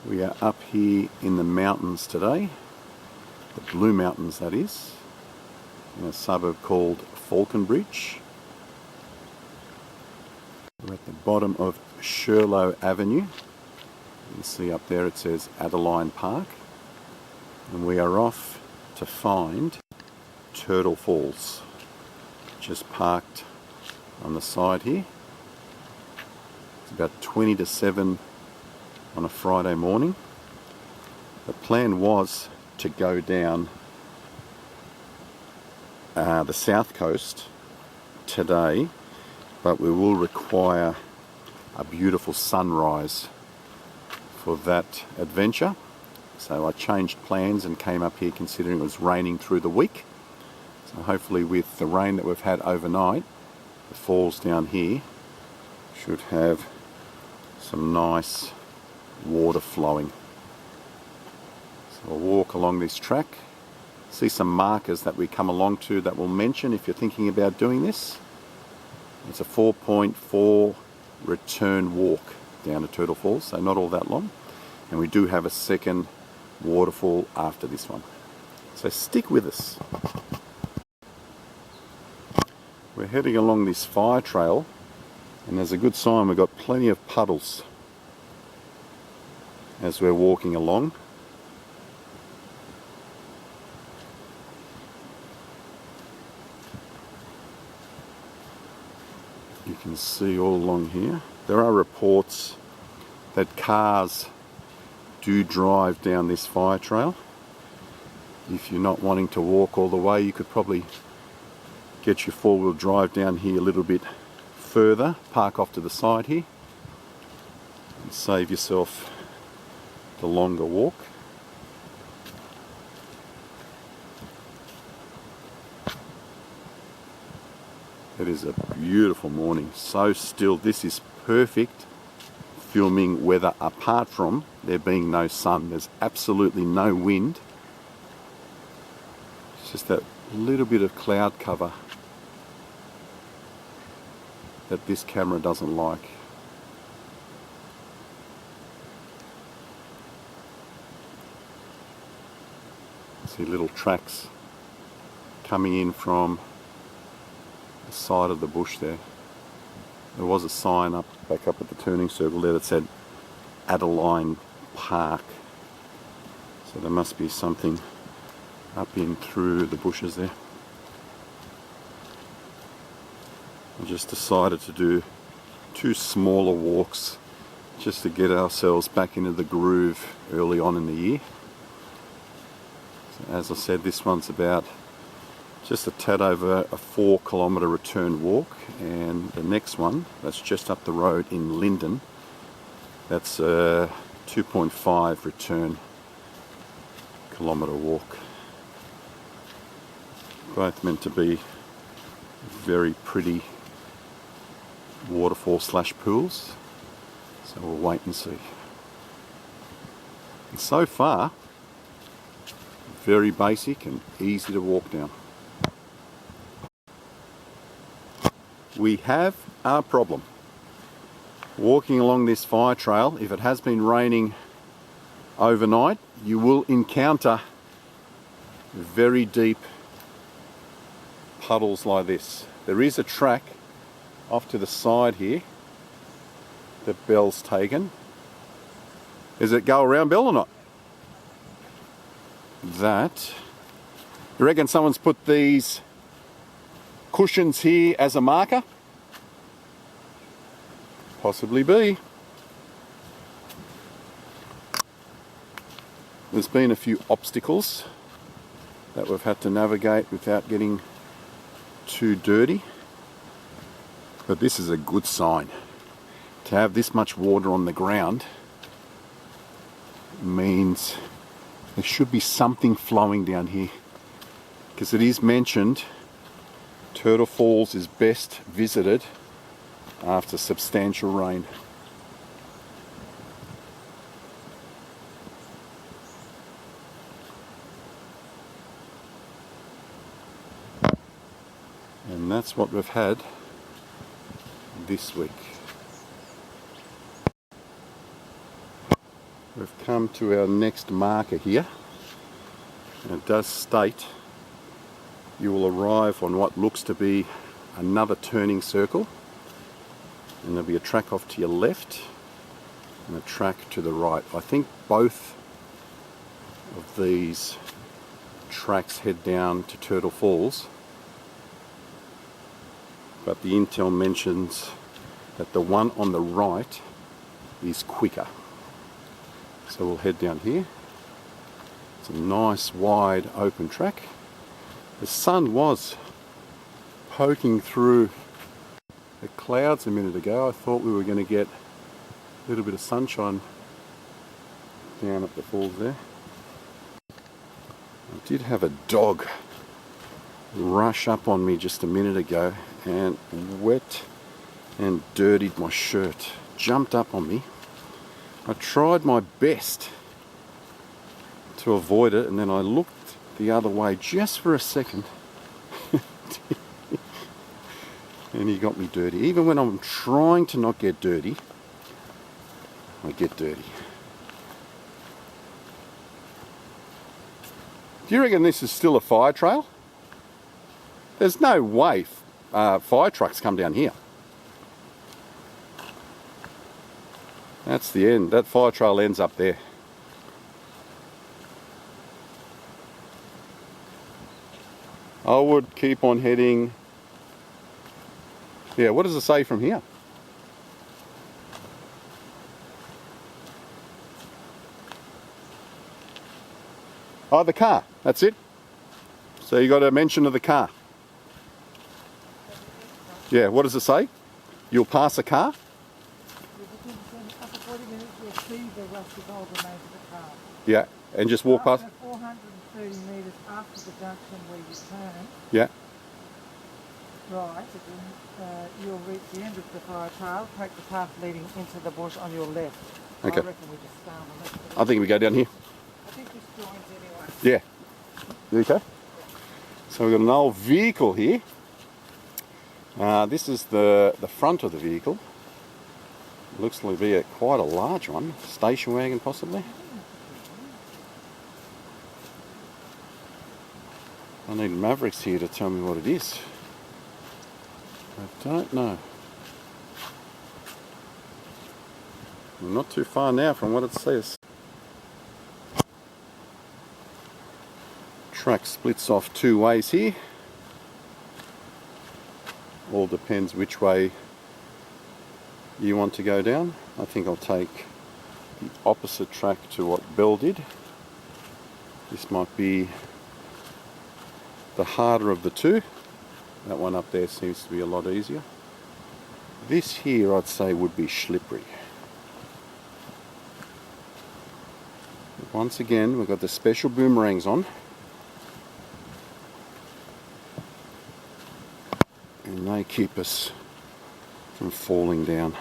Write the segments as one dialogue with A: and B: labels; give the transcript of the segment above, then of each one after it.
A: We are up here in the mountains today, the Blue Mountains that is, in a suburb called Faulconbridge. We're at the bottom of Shirlow Avenue. You can see up there it says Adeline Park, and we are off to find Turtle Falls, just parked on the side here. It's about 20 to 7 on a Friday morning. The plan was to go down the south coast today, but we will require a beautiful sunrise for that adventure. So I changed plans and came up here considering it was raining through the week. So hopefully with the rain that we've had overnight, the falls down here should have some nice water flowing. So I'll walk along this track, see some markers that we come along to that will mention if you're thinking about doing this. It's a 4.4 return walk down to Turtle Falls, so not all that long. And we do have a second waterfall after this one. So stick with us. We're heading along this fire trail, and there's a good sign we've got plenty of puddles as we're walking along. You can see all along here. There are reports that cars do drive down this fire trail. If you're not wanting to walk all the way, you could probably get your four-wheel drive down here a little bit further, park off to the side here, and save yourself the longer walk. It is a beautiful morning, so still. This is perfect filming weather apart from there being no sun. There's absolutely no wind. It's just that little bit of cloud cover that this camera doesn't like. See little tracks coming in from the side of the bush there. There was a sign back up at the turning circle there that said Adeline Park. So there must be something up in through the bushes there. I just decided to do 2 smaller walks just to get ourselves back into the groove early on in the year. So as I said, this one's about just a tad over a 4-kilometre return walk, and the next one that's just up the road in Lyndon, that's a 2.5 return kilometre walk. Both meant to be very pretty waterfall / pools, so we'll wait and see. And so far, very basic and easy to walk down. We have a problem. Walking along this fire trail, if it has been raining overnight, you will encounter very deep puddles like this. There is a track off to the side here that Belle's taken. Is it go around, Belle, or not? That. You reckon someone's put these cushions here as a marker? Possibly be. There's been a few obstacles that we've had to navigate without getting too dirty, but this is a good sign. To have this much water on the ground means there should be something flowing down here, because it is mentioned Turtle Falls is best visited after substantial rain. And that's what we've had this week. We've come to our next marker here, and it does state you will arrive on what looks to be another turning circle, and there'll be a track off to your left and a track to the right. I think both of these tracks head down to Turtle Falls, but the intel mentions that the one on the right is quicker. So we'll head down here. It's a nice wide open track. The sun was poking through the clouds a minute ago. I thought we were going to get a little bit of sunshine down at the falls there. I did have a dog rush up on me just a minute ago and wet and dirtied my shirt. Jumped up on me. I tried my best to avoid it, and then I looked the other way just for a second and he got me dirty. Even when I'm trying to not get dirty, I get dirty. Do you reckon this is still a fire trail? There's no way fire trucks come down here. That's the end. That fire trail ends up there. I would keep on heading. Yeah, what does it say from here? Oh, the car. That's it. So you got a mention of the car. Yeah, what does it say? You'll pass a car?
B: After 40 minutes, you'll see the rusty gold remains of the car.
A: Yeah, and just walk past.
B: 430 metres after the junction where you turn.
A: Yeah.
B: Right, you'll reach the end of the fire trail. Take the path leading into the bush on your left.
A: Okay.
B: I reckon we just start on that.
A: I think we go down here.
B: I think this joins anyway.
A: Yeah. You okay? So we've got an old vehicle here. This is the front of the vehicle. Looks to be quite a large one. Station wagon possibly. I need Mavericks here to tell me what it is. I don't know. We're not too far now from what it says. Track splits off two ways here. All depends which way you want to go down. I think I'll take the opposite track to what Bell did. This might be the harder of the two. That one up there seems to be a lot easier. This here I'd say would be slippery. Once again, we've got the special boomerangs on. And they keep us from falling down.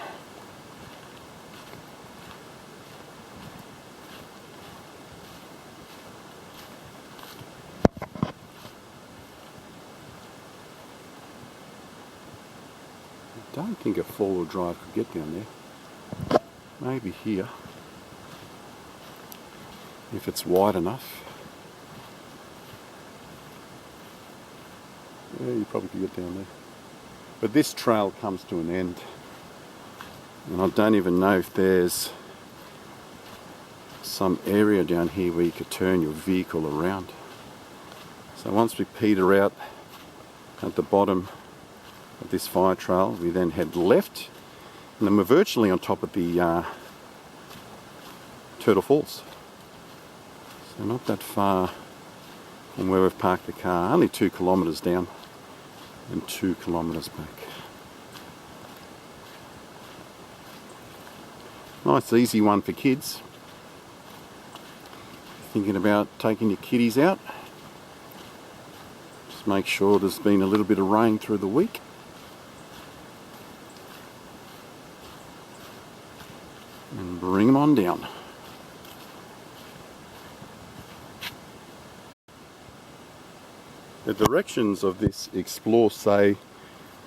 A: I don't think a four-wheel drive could get down there. Maybe here, if it's wide enough. Yeah, you probably could get down there. But this trail comes to an end, and I don't even know if there's some area down here where you could turn your vehicle around. So once we peter out at the bottom of this fire trail, we then head left, and then we're virtually on top of the Turtle Falls. So not that far from where we've parked the car, only 2 kilometres down and 2 kilometres back. Nice easy one for kids. Thinking about taking your kiddies out, just make sure there's been a little bit of rain through the week. And bring them on down. The directions of this explore say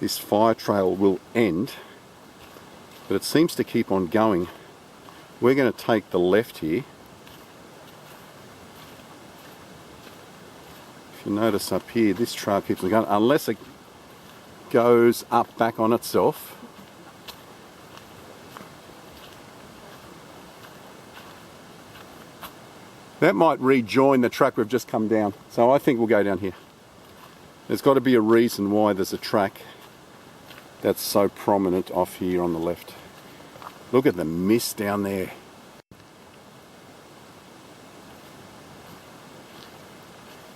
A: this fire trail will end, but it seems to keep on going We're going to take the left here. If you notice up here, this trail keeps on going, unless it goes up back on itself. That might rejoin the track we've just come down. So I think we'll go down here. There's got to be a reason why there's a track that's so prominent off here on the left. Look at the mist down there.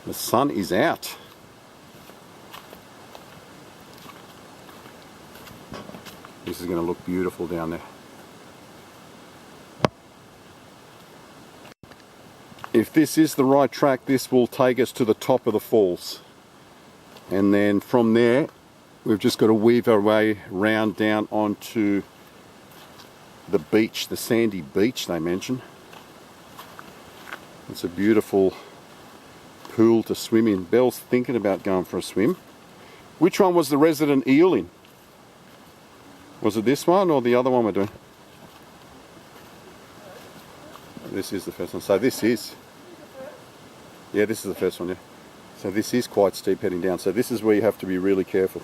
A: The sun is out. This is going to look beautiful down there. If this is the right track, this will take us to the top of the falls. And then from there, we've just got to weave our way round down onto the beach, the sandy beach they mention. It's a beautiful pool to swim in. Belle's thinking about going for a swim. Which one was the resident eel in? Was it this one or the other one we're doing? This is the first one. So this is... Yeah, this is the first one, yeah. So this is quite steep heading down. So this is where you have to be really careful.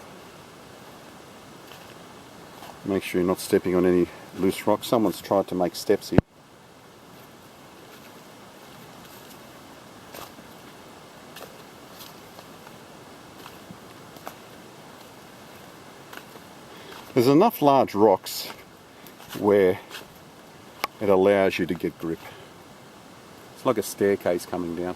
A: Make sure you're not stepping on any loose rocks. Someone's tried to make steps here. There's enough large rocks where it allows you to get grip. It's like a staircase coming down.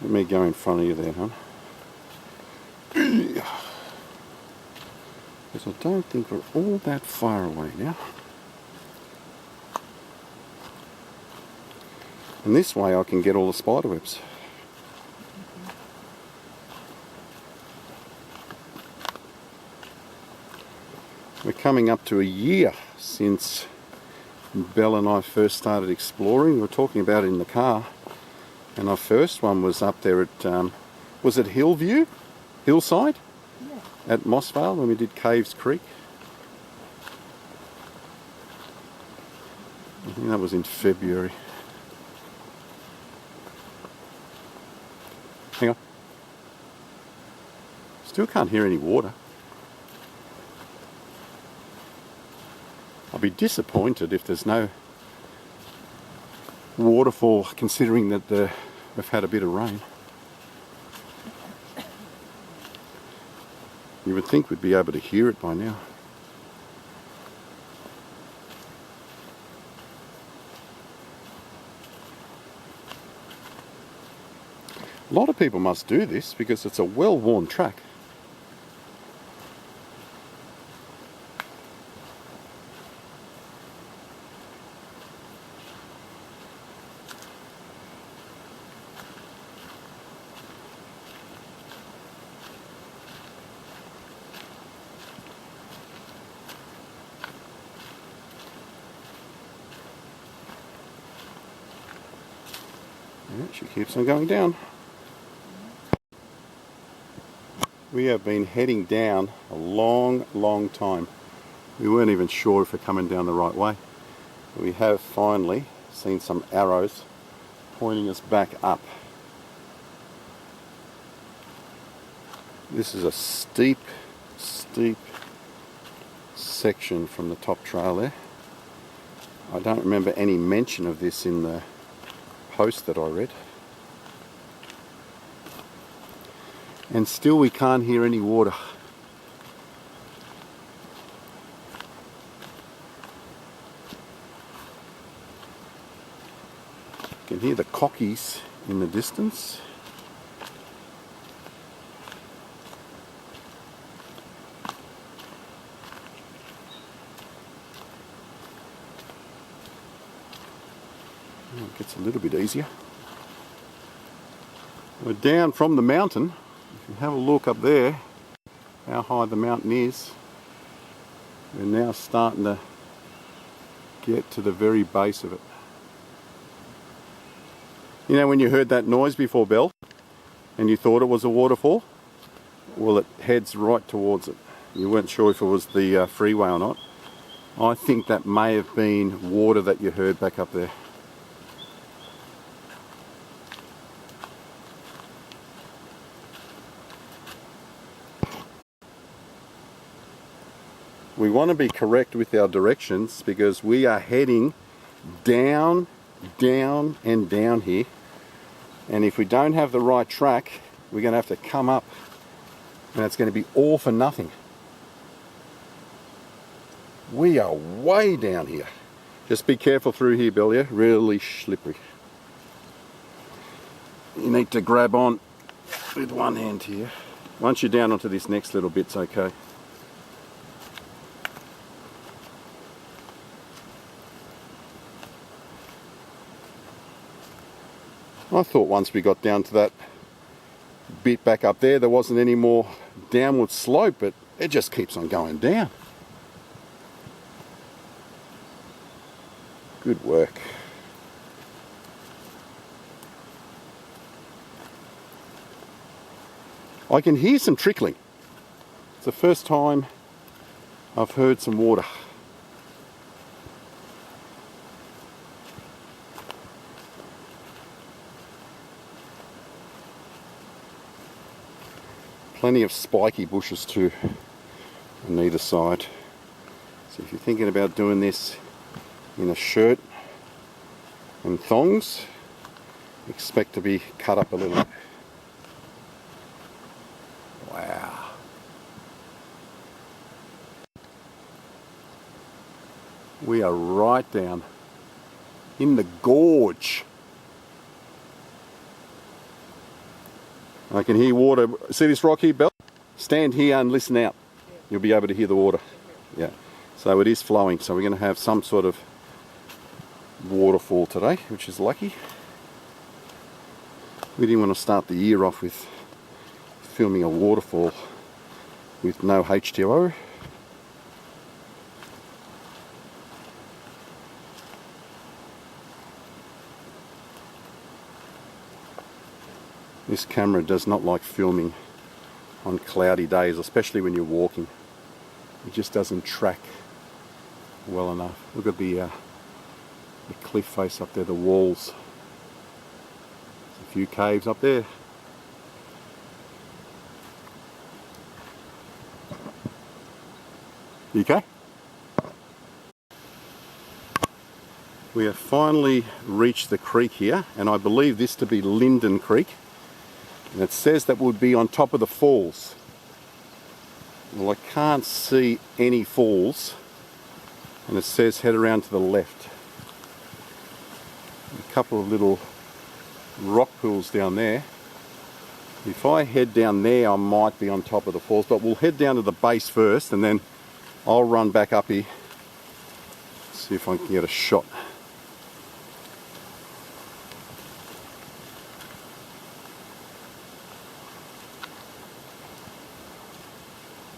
A: Let me go in front of you there, hon. Because I don't think we're all that far away now. And this way I can get all the spider webs. We're coming up to a year since Belle and I first started exploring. We were talking about it in the car. And our first one was up there at, was it Hillside? Yeah. At Mossvale when we did Caves Creek. I think that was in February. Hang on. Still can't hear any water. I'll be disappointed if there's no waterfall, considering that we've had a bit of rain. You would think we'd be able to hear it by now. A lot of people must do this because it's a well-worn track. Yeah, she keeps on going down. We have been heading down a long time. We weren't even sure if we're coming down the right way. We have finally seen some arrows pointing us back up. This is a steep section from the top trail there. I don't remember any mention of this in the post that I read. And still we can't hear any water. You can hear the cockies in the distance. It gets a little bit easier. We're down from the mountain. If you have a look up there, how high the mountain is, we're now starting to get to the very base of it. You know when you heard that noise before, Belle? and you thought it was a waterfall, well, it heads right towards it. You weren't sure if it was the freeway or not. I think that may have been water that you heard back up there. We want to be correct with our directions because we are heading down, down and down here. And if we don't have the right track, we're going to have to come up and it's going to be all for nothing. We are way down here. Just be careful through here, Bill, yeah? Really slippery. You need to grab on with one hand here. Once you're down onto this next little bit, it's okay. I thought once we got down to that bit back up there, there wasn't any more downward slope, but it just keeps on going down. Good work. I can hear some trickling. It's the first time I've heard some water. Plenty of spiky bushes too on either side. So if you're thinking about doing this in a shirt and thongs, expect to be cut up a little bit. Wow. We are right down in the gorge. I can hear water. See this rock here, Belle? Stand here and listen out. You'll be able to hear the water. Yeah. So it is flowing. So we're going to have some sort of waterfall today, which is lucky. We didn't want to start the year off with filming a waterfall with no H2O. This camera does not like filming on cloudy days, especially when you're walking. It just doesn't track well enough. Look at the cliff face up there, the walls. There's a few caves up there. You okay? We have finally reached the creek here, and I believe this to be Linden Creek. And it says that we'll be on top of the falls. Well, I can't see any falls, and it says head around to the left. A couple of little rock pools down there. If I head down there, I might be on top of the falls, but we'll head down to the base first, and then I'll run back up here, see if I can get a shot.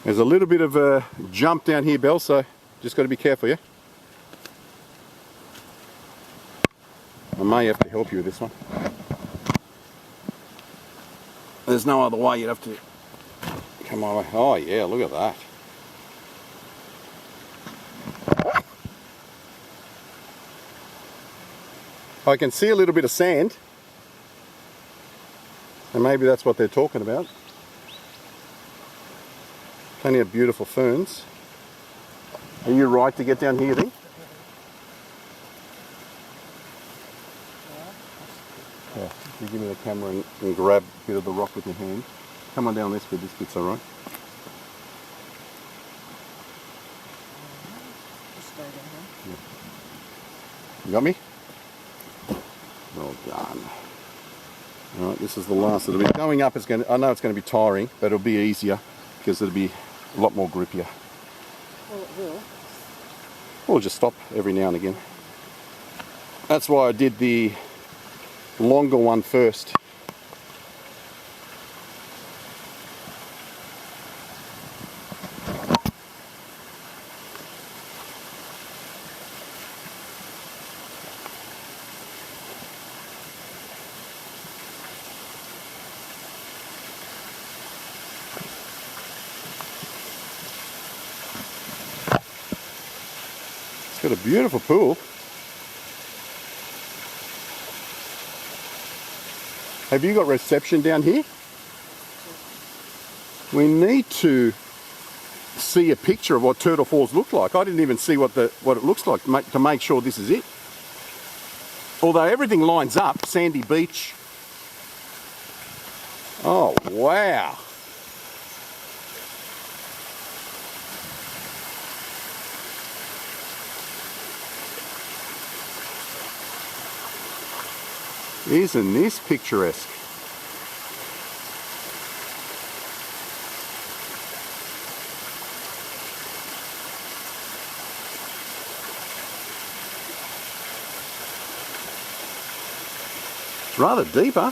A: There's a little bit of a jump down here, Belle, so just got to be careful, yeah? I may have to help you with this one. There's no other way, you'd have to come my way. Oh yeah, look at that. I can see a little bit of sand, and maybe that's what they're talking about. Plenty of beautiful ferns. Are you right to get down here, then? Yeah, if you give me the camera and grab a bit of the rock with your hand. Come on down this bit's alright. Yeah. You got me? Well done. Alright, this is the last of the bit. Going up, I know it's going to be tiring, but it'll be easier because it'll be a lot more grippier.
B: Well, it will.
A: We'll just stop every now and again. That's why I did the longer one first. It's got a beautiful pool. Have you got reception down here? We need to see a picture of what Turtle Falls look like. I didn't even see what it looks like to make sure this is it. Although everything lines up, sandy beach. Oh, wow. Isn't this picturesque? It's rather deep, huh?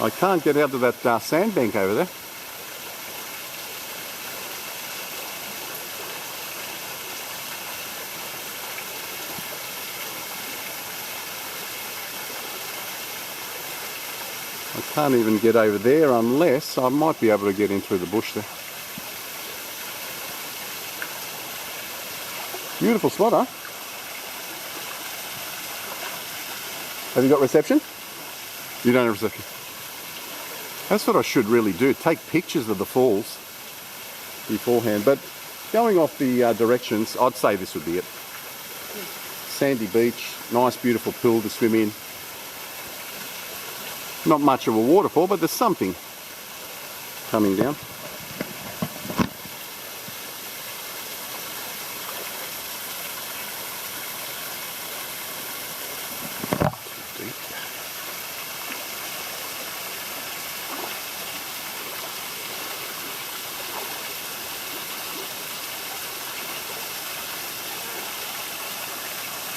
A: I can't get out to that sandbank over there. I can't even get over there unless I might be able to get in through the bush there. Beautiful spot, huh? Have you got reception? You don't have reception. That's what I should really do. Take pictures of the falls beforehand. But going off the directions, I'd say this would be it. Sandy beach, nice beautiful pool to swim in. Not much of a waterfall, but there's something coming down.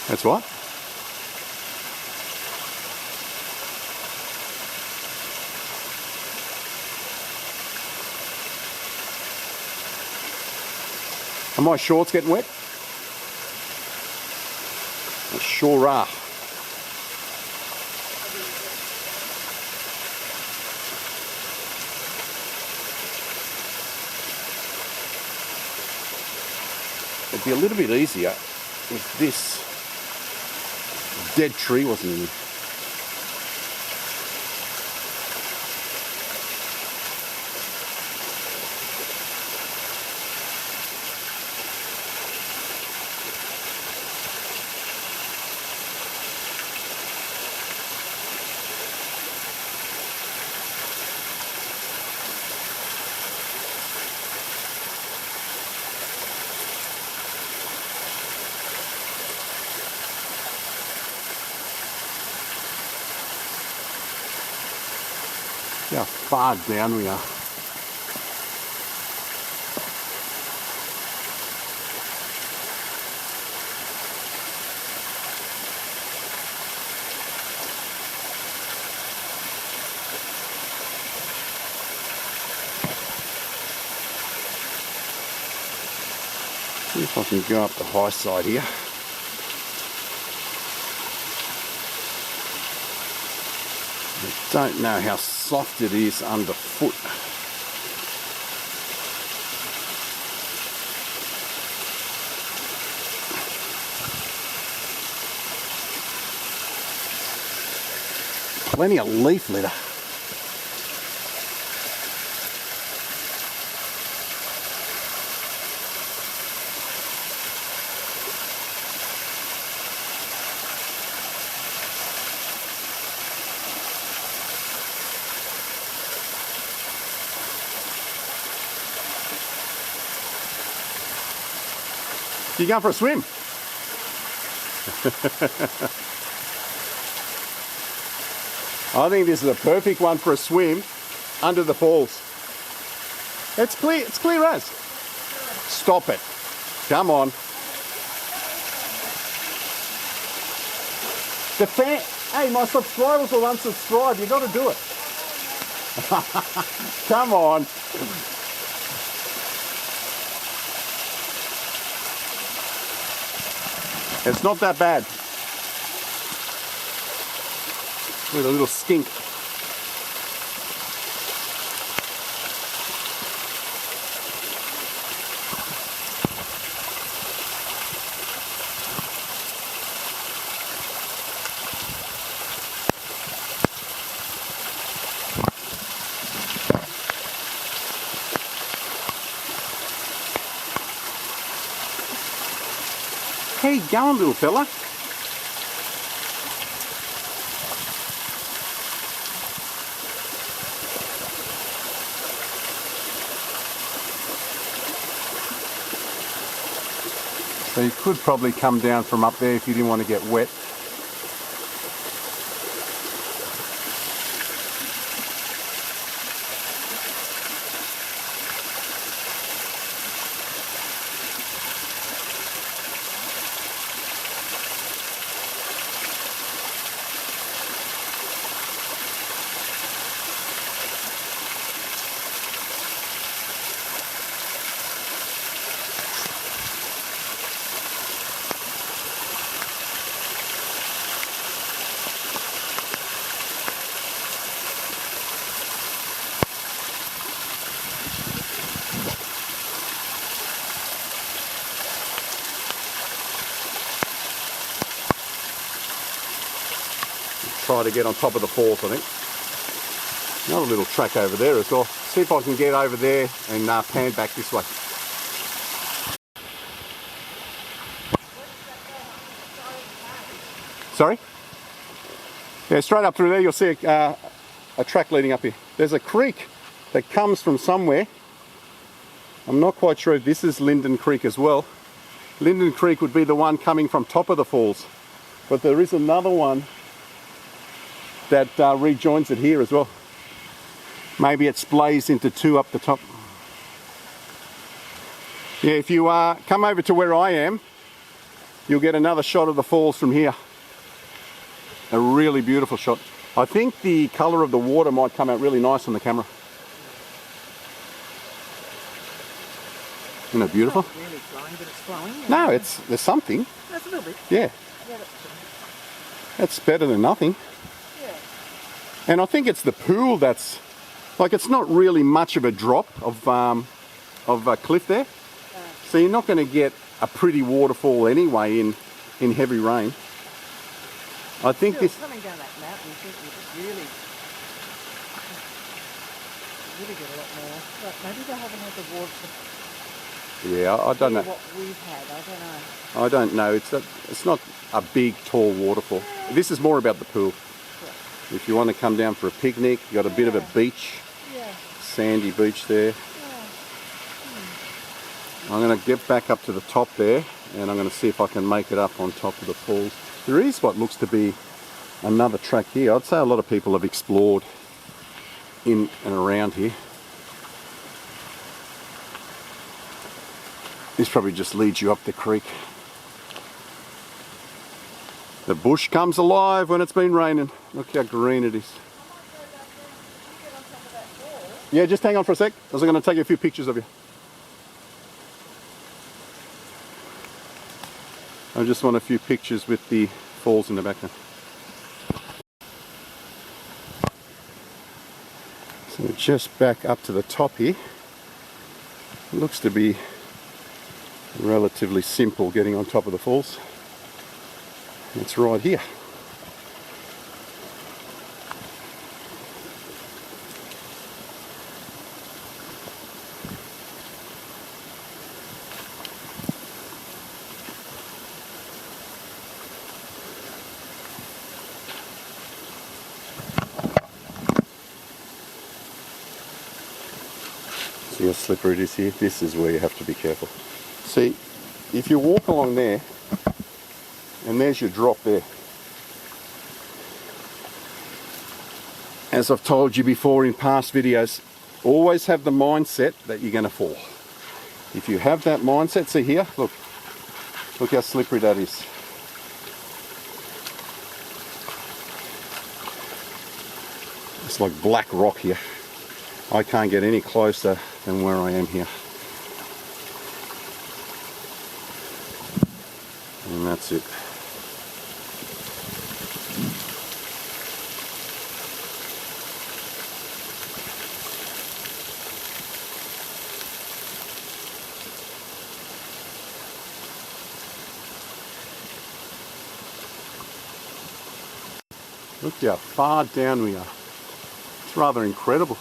A: That's what? Are my shorts getting wet? They sure are. It'd be a little bit easier if this dead tree wasn't in it. See how far down we are. See if I can go up the high side here. I don't know how soft it is underfoot. Plenty of leaf litter. You going for a swim? I think this is a perfect one for a swim under the falls. It's clear as. Stop it. Come on. Hey, my subscribers will unsubscribe. You got to do it. Come on. It's not that bad. With a little skink. How you going, little fella? So you could probably come down from up there if you didn't want to get wet. Try to get on top of the falls, I think. Another little track over there as well. See if I can get over there and pan back this way. Sorry? Yeah, straight up through there you'll see a track leading up here. There's a creek that comes from somewhere. I'm not quite sure if this is Linden Creek as well. Linden Creek would be the one coming from top of the falls. But there is another one that rejoins it here as well. Maybe it splays into two up the top. Yeah, if you come over to where I am, you'll get another shot of the falls from here. A really beautiful shot. I think the colour of the water might come out really nice on the camera. Isn't it beautiful?
B: It's not really flowing, but it's flowing.
A: No, there's something.
B: That's a little bit.
A: Yeah.
B: Yeah,
A: That's better than nothing.
B: yeah.
A: And I think it's the pool that's, like, it's not really much of a drop of cliff there. So you're not going to get a pretty waterfall anyway in heavy rain. I think
B: Still,
A: this...
B: coming down that mountain, you think you just really get a lot more. But maybe they haven't had the water
A: Yeah, I don't know.
B: what we've had. I don't know.
A: I don't know. It's not a big, tall waterfall. This is more about the pool.
B: Yeah.
A: If you want to come down for a picnic, you've got a bit of a beach,
B: Yeah.
A: sandy beach there.
B: Yeah.
A: I'm going to get back up to the top there, and I'm going to see if I can make it up on top of the falls. There is what looks to be another track here. I'd say a lot of people have explored in and around here. This probably just leads you up the creek. The bush comes alive when it's been raining. Look how green it is. Yeah, just hang on for a sec. I was going to take a few pictures of you. I just want a few pictures with the falls in the background. So we're just back up to the top here. It looks to be relatively simple getting on top of the falls. It's right here. See how slippery it is here? This is where you have to be careful. See, if you walk along there, and there's your drop there. As I've told you before in past videos, always have the mindset that you're going to fall. If you have that mindset, see here, look how slippery that is. It's like black rock here. I can't get any closer than where I am here. And that's it. Look how far down we are. It's rather incredible.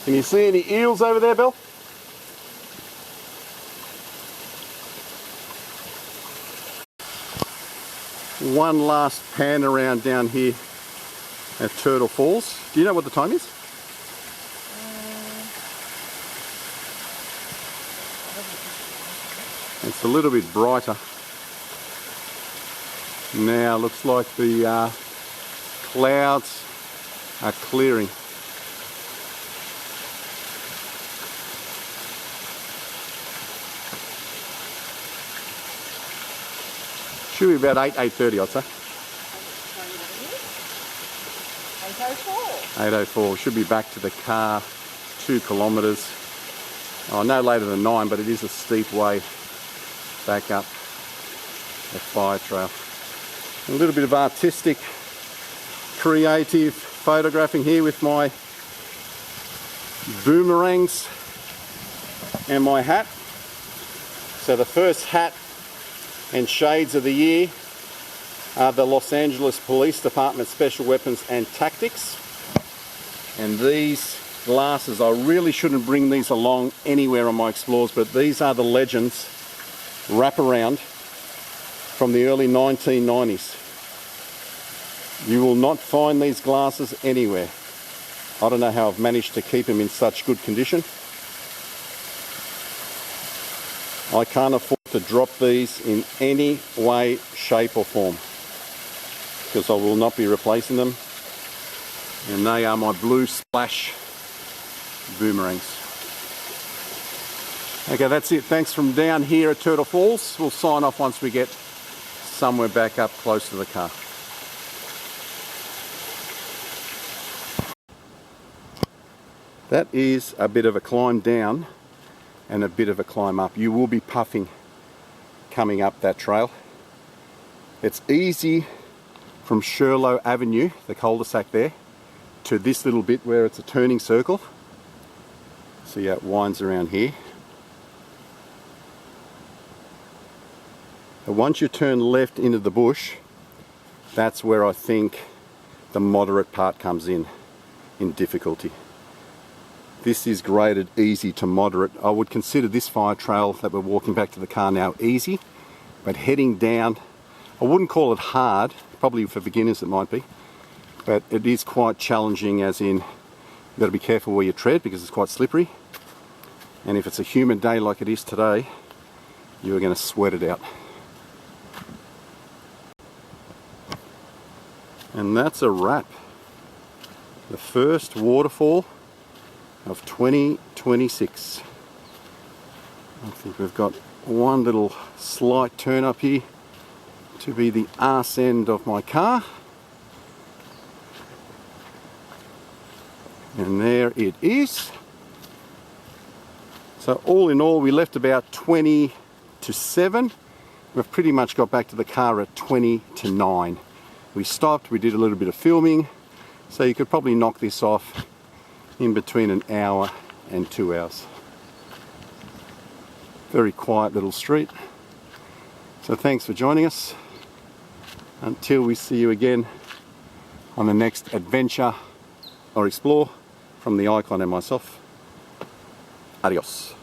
A: Can you see any eels over there, Bill? One last pan around down here at Turtle Falls. Do you know what the time is? It's a little bit brighter. Now looks like the clouds are clearing. Should be about 8:30, I'd say.
B: 8:04.
A: 8:04. Should be back to the car 2 kilometres. Oh, no later than 9, but it is a steep way back up the fire trail. A little bit of artistic, creative photographing here with my boomerangs and my hat. So the first hat and shades of the year are the Los Angeles Police Department Special Weapons and Tactics. And these glasses, I really shouldn't bring these along anywhere on my explores, but these are the Legends wraparound from the early 1990s. You will not find these glasses anywhere. I don't know how I've managed to keep them in such good condition. I can't afford to drop these in any way, shape or form, because I will not be replacing them. And they are my blue splash boomerangs. Okay, that's it. Thanks from down here at Turtle Falls. We'll sign off once we get somewhere back up close to the car. That is a bit of a climb down and a bit of a climb up. You will be puffing coming up that trail. It's easy from Shirlow Avenue, the cul-de-sac there, to this little bit where it's a turning circle. See how it winds around here. And once you turn left into the bush, that's where I think the moderate part comes in difficulty. This is graded easy to moderate. I would consider this fire trail that we're walking back to the car now easy, but heading down, I wouldn't call it hard, probably for beginners it might be, but it is quite challenging, as in you've got to be careful where you tread because it's quite slippery, and if it's a humid day like it is today, you're going to sweat it out. And that's a wrap. The first waterfall of 2026. I think we've got one little slight turn up here to be the arse end of my car. And there it is. So all in all, we left about 20 to 7. We've pretty much got back to the car at 20 to 9. We stopped, we did a little bit of filming, so you could probably knock this off in between an hour and 2 hours. Very quiet little street. So thanks for joining us. Until we see you again on the next adventure or explore from the Icon and myself. Adios.